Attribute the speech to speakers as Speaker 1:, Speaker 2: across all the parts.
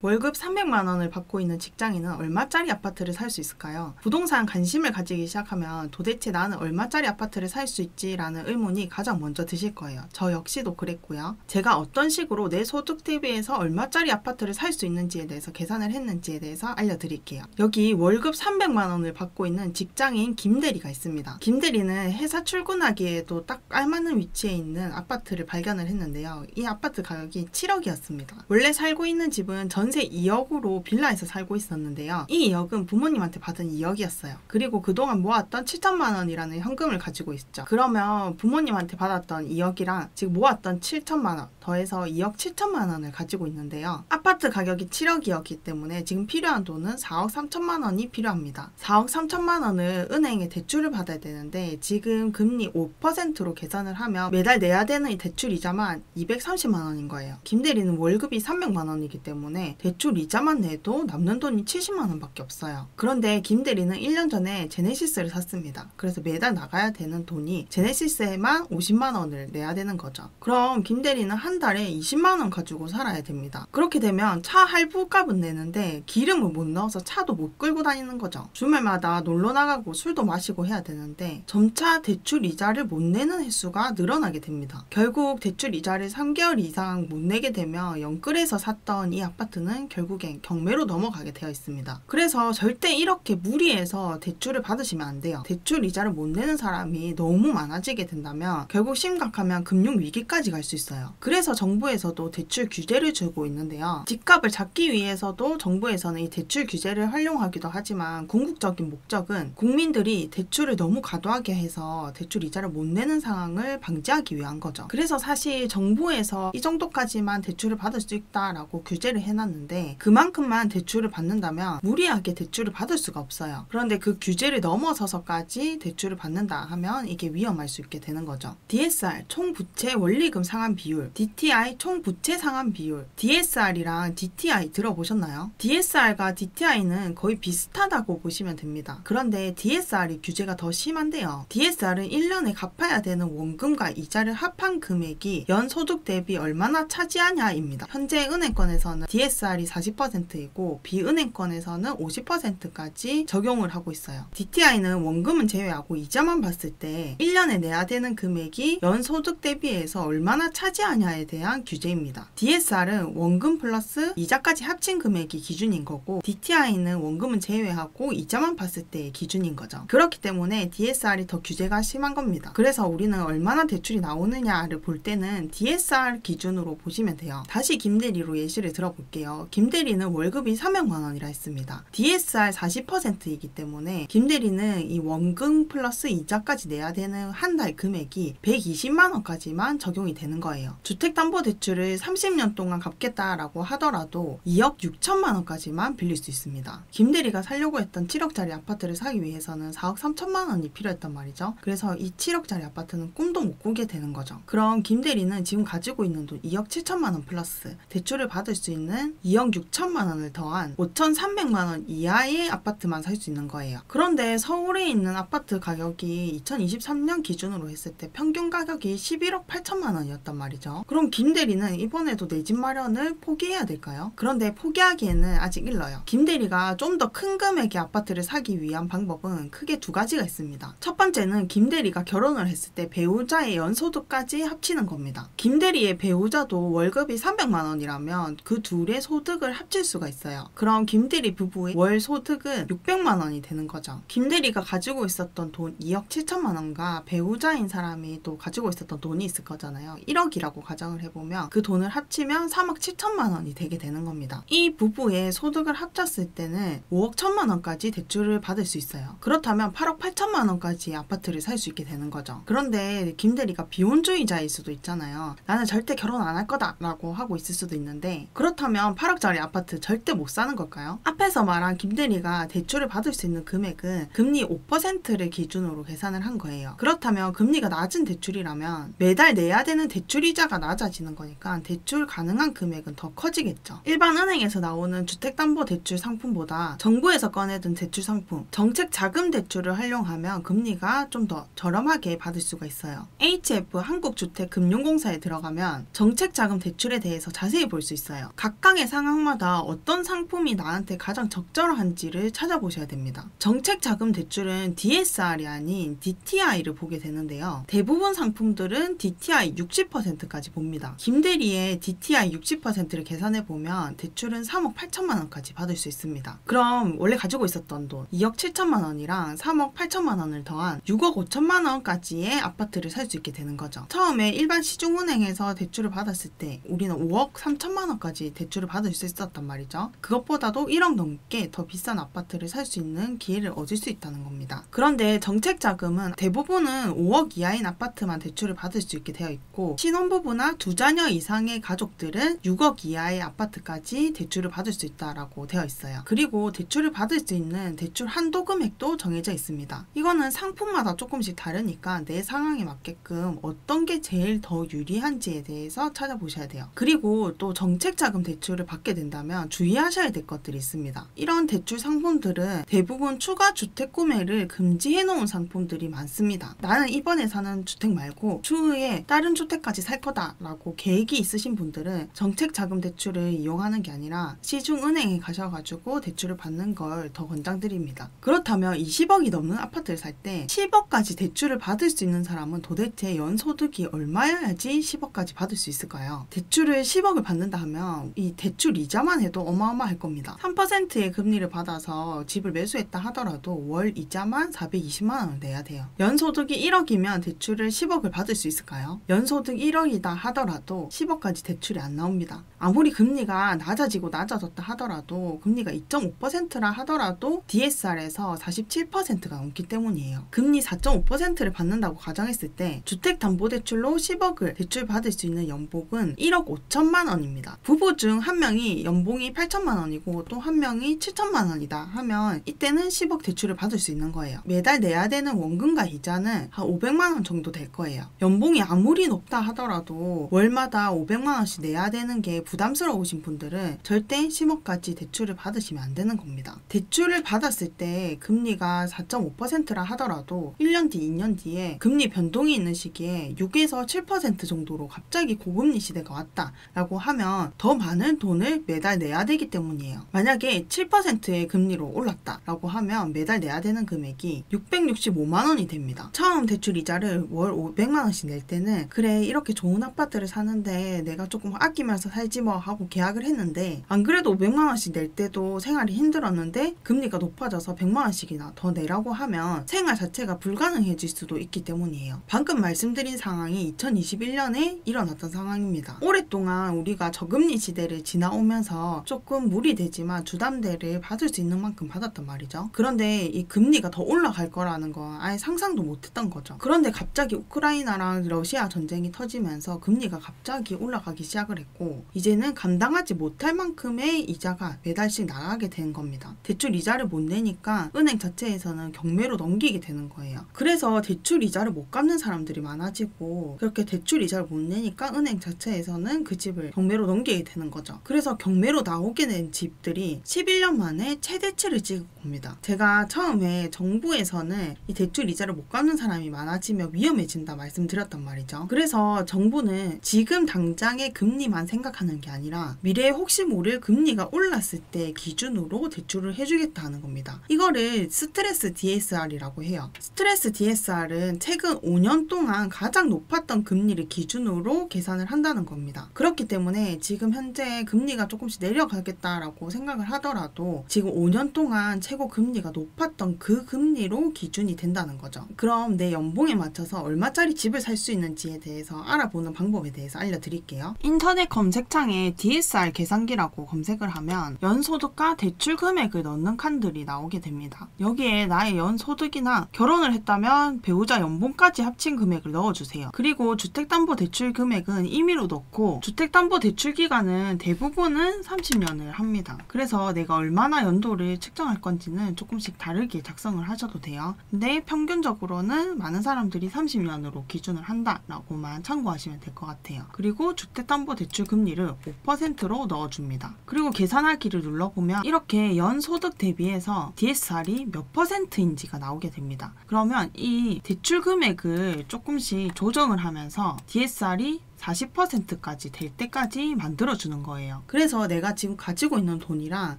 Speaker 1: 월급 300만 원을 받고 있는 직장인은 얼마짜리 아파트를 살 수 있을까요? 부동산 관심을 가지기 시작하면 도대체 나는 얼마짜리 아파트를 살 수 있지라는 의문이 가장 먼저 드실 거예요. 저 역시도 그랬고요. 제가 어떤 식으로 내 소득 대비해서 얼마짜리 아파트를 살 수 있는지에 대해서 계산을 했는지에 대해서 알려드릴게요. 여기 월급 300만 원을 받고 있는 직장인 김대리가 있습니다. 김대리는 회사 출근하기에도 딱 알맞는 위치에 있는 아파트를 발견을 했는데요. 이 아파트 가격이 7억이었습니다. 원래 살고 있는 집은 전세 2억으로 빌라에서 살고 있었는데요. 이 2억은 부모님한테 받은 2억이었어요. 그리고 그동안 모았던 7천만 원이라는 현금을 가지고 있죠. 그러면 부모님한테 받았던 2억이랑 지금 모았던 7천만 원 더해서 2억 7천만 원을 가지고 있는데요. 아파트 가격이 7억이었기 때문에 지금 필요한 돈은 4억 3천만 원이 필요합니다. 4억 3천만 원을 은행에 대출을 받아야 되는데 지금 금리 5%로 계산을 하면 매달 내야 되는 이 대출 이자만 230만 원인 거예요. 김대리는 월급이 300만 원이기 때문에 대출 이자만 내도 남는 돈이 70만 원밖에 없어요. 그런데 김대리는 1년 전에 제네시스를 샀습니다. 그래서 매달 나가야 되는 돈이 제네시스에만 50만 원을 내야 되는 거죠. 그럼 김대리는 한 달에 20만 원 가지고 살아야 됩니다. 그렇게 되면 차 할부값은 내는데 기름을 못 넣어서 차도 못 끌고 다니는 거죠. 주말마다 놀러 나가고 술도 마시고 해야 되는데 점차 대출 이자를 못 내는 횟수가 늘어나게 됩니다. 결국 대출 이자를 3개월 이상 못 내게 되면 영끌에서 샀던 이 아파트는 결국엔 경매로 넘어가게 되어 있습니다. 그래서 절대 이렇게 무리해서 대출을 받으시면 안 돼요. 대출 이자를 못 내는 사람이 너무 많아지게 된다면 결국 심각하면 금융위기까지 갈 수 있어요. 그래서 정부에서도 대출 규제를 주고 있는데요. 집값을 잡기 위해서도 정부에서는 이 대출 규제를 활용하기도 하지만 궁극적인 목적은 국민들이 대출을 너무 과도하게 해서 대출 이자를 못 내는 상황을 방지하기 위한 거죠. 그래서 사실 정부에서 이 정도까지만 대출을 받을 수 있다라고 규제를 해놨는데 그만큼만 대출을 받는다면 무리하게 대출을 받을 수가 없어요. 그런데 그 규제를 넘어서서까지 대출을 받는다 하면 이게 위험할 수 있게 되는 거죠. DSR 총부채 원리금 상환 비율, DTI 총부채 상환 비율, DSR이랑 DTI 들어보셨나요? DSR과 DTI는 거의 비슷하다고 보시면 됩니다. 그런데 DSR이 규제가 더 심한데요. DSR은 1년에 갚아야 되는 원금과 이자를 합한 금액이 연소득 대비 얼마나 차지하냐입니다. 현재 은행권에서는 DSR이 40%이고 비은행권에서는 50%까지 적용을 하고 있어요. DTI는 원금은 제외하고 이자만 봤을 때 1년에 내야 되는 금액이 연소득 대비해서 얼마나 차지하냐에 대한 규제입니다. DSR은 원금 플러스 이자까지 합친 금액이 기준인 거고 DTI는 원금은 제외하고 이자만 봤을 때의 기준인 거죠. 그렇기 때문에 DSR이 더 규제가 심한 겁니다. 그래서 우리는 얼마나 대출이 나오느냐를 볼 때는 DSR 기준으로 보시면 돼요. 다시 김대리로 예시를 들어볼게요. 김대리는 월급이 300만 원이라 했습니다. DSR 40%이기 때문에 김대리는 이 원금 플러스 이자까지 내야 되는 한 달 금액이 120만 원까지만 적용이 되는 거예요. 주택담보대출을 30년 동안 갚겠다라고 하더라도 2억 6천만 원까지만 빌릴 수 있습니다. 김대리가 살려고 했던 7억짜리 아파트를 사기 위해서는 4억 3천만 원이 필요했단 말이죠. 그래서 이 7억짜리 아파트는 꿈도 못 꾸게 되는 거죠. 그럼 김대리는 지금 가지고 있는 돈 2억 7천만 원 플러스 대출을 받을 수 있는 2억 6천만 원을 더한 5,300만 원 이하의 아파트만 살 수 있는 거예요. 그런데 서울에 있는 아파트 가격이 2023년 기준으로 했을 때 평균 가격이 11억 8천만 원이었단 말이죠. 그럼 김대리는 이번에도 내 집 마련을 포기해야 될까요? 그런데 포기하기에는 아직 일러요. 김대리가 좀 더 큰 금액의 아파트를 사기 위한 방법은 크게 두 가지가 있습니다. 첫 번째는 김대리가 결혼을 했을 때 배우자의 연소득까지 합치는 겁니다. 김대리의 배우자도 월급이 300만 원이라면 그 둘의 소득을 합칠 수가 있어요. 그럼 김대리 부부의 월 소득은 600만 원이 되는 거죠. 김대리가 가지고 있었던 돈 2억 7천만 원과 배우자인 사람이 또 가지고 있었던 돈이 있을 거잖아요. 1억이라고 가정을 해보면 그 돈을 합치면 3억 7천만 원이 되게 되는 겁니다. 이 부부의 소득을 합쳤을 때는 5억 1천만 원까지 대출을 받을 수 있어요. 그렇다면 8억 8천만 원까지 아파트를 살 수 있게 되는 거죠. 그런데 김대리가 비혼주의자일 수도 있잖아요. 나는 절대 결혼 안 할 거다 라고 하고 있을 수도 있는데 그렇다면 8억짜리 아파트 절대 못 사는 걸까요? 앞에서 말한 김대리가 대출을 받을 수 있는 금액은 금리 5%를 기준으로 계산을 한 거예요. 그렇다면 금리가 낮은 대출이라면 매달 내야 되는 대출이자가 낮아지는 거니까 대출 가능한 금액은 더 커지겠죠. 일반 은행에서 나오는 주택담보대출 상품보다 정부에서 꺼내든 대출 상품, 정책 자금 대출을 활용하면 금리가 좀 더 저렴하게 받을 수가 있어요. HF 한국주택금융공사에 들어가면 정책 자금 대출에 대해서 자세히 볼 수 있어요. 각각의 경제 상황마다 어떤 상품이 나한테 가장 적절한지를 찾아보셔야 됩니다. 정책자금 대출은 DSR이 아닌 DTI를 보게 되는데요. 대부분 상품들은 DTI 60%까지 봅니다. 김대리의 DTI 60%를 계산해보면 대출은 3억 8천만 원까지 받을 수 있습니다. 그럼 원래 가지고 있었던 돈 2억 7천만 원이랑 3억 8천만 원을 더한 6억 5천만 원까지의 아파트를 살 수 있게 되는 거죠. 처음에 일반 시중은행에서 대출을 받았을 때 우리는 5억 3천만 원까지 대출을 받을 수 있었단 말이죠. 그것보다도 1억 넘게 더 비싼 아파트를 살 수 있는 기회를 얻을 수 있다는 겁니다. 그런데 정책자금은 대부분은 5억 이하인 아파트만 대출을 받을 수 있게 되어 있고, 신혼부부나 2자녀 이상의 가족들은 6억 이하의 아파트까지 대출을 받을 수 있다라고 되어 있어요. 그리고 대출을 받을 수 있는 대출 한도 금액도 정해져 있습니다. 이거는 상품마다 조금씩 다르니까 내 상황에 맞게끔 어떤 게 제일 더 유리한지에 대해서 찾아보셔야 돼요. 그리고 또 정책자금 대출을 받게 된다면 주의하셔야 될 것들이 있습니다. 이런 대출 상품들은 대부분 추가 주택 구매를 금지해 놓은 상품들이 많습니다. 나는 이번에 사는 주택 말고 추후에 다른 주택까지 살 거다라고 계획이 있으신 분들은 정책자금 대출을 이용하는 게 아니라 시중은행에 가셔가지고 대출을 받는 걸 더 권장드립니다. 그렇다면 20억이 넘는 아파트를 살 때 10억까지 대출을 받을 수 있는 사람은 도대체 연소득이 얼마여야지 10억까지 받을 수 있을까요? 대출을 10억을 받는다 하면 이 대출 이자만 해도 어마어마할 겁니다. 3%의 금리를 받아서 집을 매수했다 하더라도 월 이자만 420만 원을 내야 돼요. 연소득이 1억이면 대출을 10억을 받을 수 있을까요? 연소득 1억이다 하더라도 10억까지 대출이 안 나옵니다. 아무리 금리가 낮아지고 낮아졌다 하더라도 금리가 2.5%라 하더라도 DSR에서 47%가 넘기 때문이에요. 금리 4.5%를 받는다고 가정했을 때 주택담보대출로 10억을 대출받을 수 있는 연봉은 1억 5천만 원입니다. 부부 중 한 명이 연봉이 8천만 원이고 또 한 명이 7천만 원이다 하면 이때는 10억 대출을 받을 수 있는 거예요. 매달 내야 되는 원금과 이자는 한 500만 원 정도 될 거예요. 연봉이 아무리 높다 하더라도 월마다 500만 원씩 내야 되는 게 부담스러우신 분들은 절대 10억까지 대출을 받으시면 안 되는 겁니다. 대출을 받았을 때 금리가 4.5%라 하더라도 1년 뒤, 2년 뒤에 금리 변동이 있는 시기에 6에서 7% 정도로 갑자기 고금리 시대가 왔다라고 하면 더 많은 돈을 매달 내야 되기 때문이에요. 만약에 7%의 금리로 올랐다라고 하면 매달 내야 되는 금액이 665만 원이 됩니다. 처음 대출 이자를 월 500만 원씩 낼 때는 그래 이렇게 좋은 아파트를 사는데 내가 조금 아끼면서 살지 뭐 하고 계약을 했는데 안 그래도 500만 원씩 낼 때도 생활이 힘들었는데 금리가 높아져서 100만 원씩이나 더 내라고 하면 생활 자체가 불가능해질 수도 있기 때문이에요. 방금 말씀드린 상황이 2021년에 일어났던 상황입니다. 오랫동안 우리가 저금리 시대를 지나오면서 조금 무리되지만 주담대를 받을 수 있는 만큼 받았단 말이죠. 그런데 이 금리가 더 올라갈 거라는 건 아예 상상도 못했던 거죠. 그런데 갑자기 우크라이나랑 러시아 전쟁이 터지면서 금리가 갑자기 올라가기 시작을 했고 이제는 감당하지 못할 만큼의 이자가 매달씩 나가게 된 겁니다. 대출 이자를 못 내니까 은행 자체에서는 경매로 넘기게 되는 거예요. 그래서 대출 이자를 못 갚는 사람들이 많아지고 그렇게 대출 이자를 못 내니까 은행 자체에서는 그 집을 경매로 넘기게 되는 거죠. 그래서 경매로 나오게 된 집들이 11년 만에 최대치를 찍은 겁니다. 제가 처음에 정부에서는 이 대출 이자를 못 갚는 사람이 많아지면 위험해진다 말씀드렸단 말이죠. 그래서 정부는 지금 당장의 금리만 생각하는 게 아니라 미래에 혹시 모를 금리가 올랐을 때 기준으로 대출을 해주겠다는 겁니다. 이거를 스트레스 DSR이라고 해요. 스트레스 DSR은 최근 5년 동안 가장 높았던 금리를 기준으로 계산을 한다는 겁니다. 그렇기 때문에 지금 현재 금리가 조금씩 내려가겠다라고 생각을 하더라도 지금 5년 동안 최고 금리가 높았던 그 금리로 기준이 된다는 거죠. 그럼 내 연봉에 맞춰서 얼마짜리 집을 살 수 있는지에 대해서 알아보는 방법에 대해서 알려드릴게요. 인터넷 검색창에 DSR 계산기라고 검색을 하면 연소득과 대출 금액을 넣는 칸들이 나오게 됩니다. 여기에 나의 연소득이나 결혼을 했다면 배우자 연봉까지 합친 금액을 넣어주세요. 그리고 주택담보대출 금액은 임의로 넣고 주택담보대출 기간은 대부분은 30년을 합니다. 그래서 내가 얼마나 연도를 측정할 건지는 조금씩 다르게 작성을 하셔도 돼요. 근데 평균적으로는 많은 사람들이 30년으로 기준을 한다라고만 참고하시면 될 것 같아요. 그리고 주택담보대출 금리를 5%로 넣어줍니다. 그리고 계산하기를 눌러보면 이렇게 연소득 대비해서 DSR이 몇 %인지가 나오게 됩니다. 그러면 이 대출 금액을 조금씩 조정을 하면서 DSR이 40%까지 될 때까지 만들어주는 거예요. 그래서 내가 지금 가지고 있는 돈이랑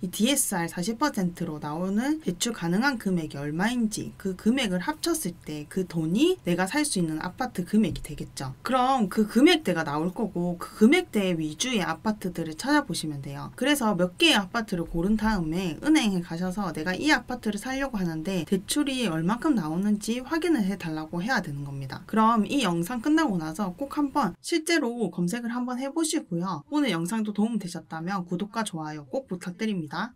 Speaker 1: 이 DSR 40%로 나오는 대출 가능한 금액이 얼마인지 그 금액을 합쳤을 때 그 돈이 내가 살 수 있는 아파트 금액이 되겠죠. 그럼 그 금액대가 나올 거고 그 금액대 위주의 아파트들을 찾아보시면 돼요. 그래서 몇 개의 아파트를 고른 다음에 은행에 가셔서 내가 이 아파트를 사려고 하는데 대출이 얼마큼 나오는지 확인을 해달라고 해야 되는 겁니다. 그럼 이 영상 끝나고 나서 꼭 한번 실제로 검색을 한번 해보시고요. 오늘 영상도 도움 되셨다면 구독과 좋아요 꼭 부탁드립니다.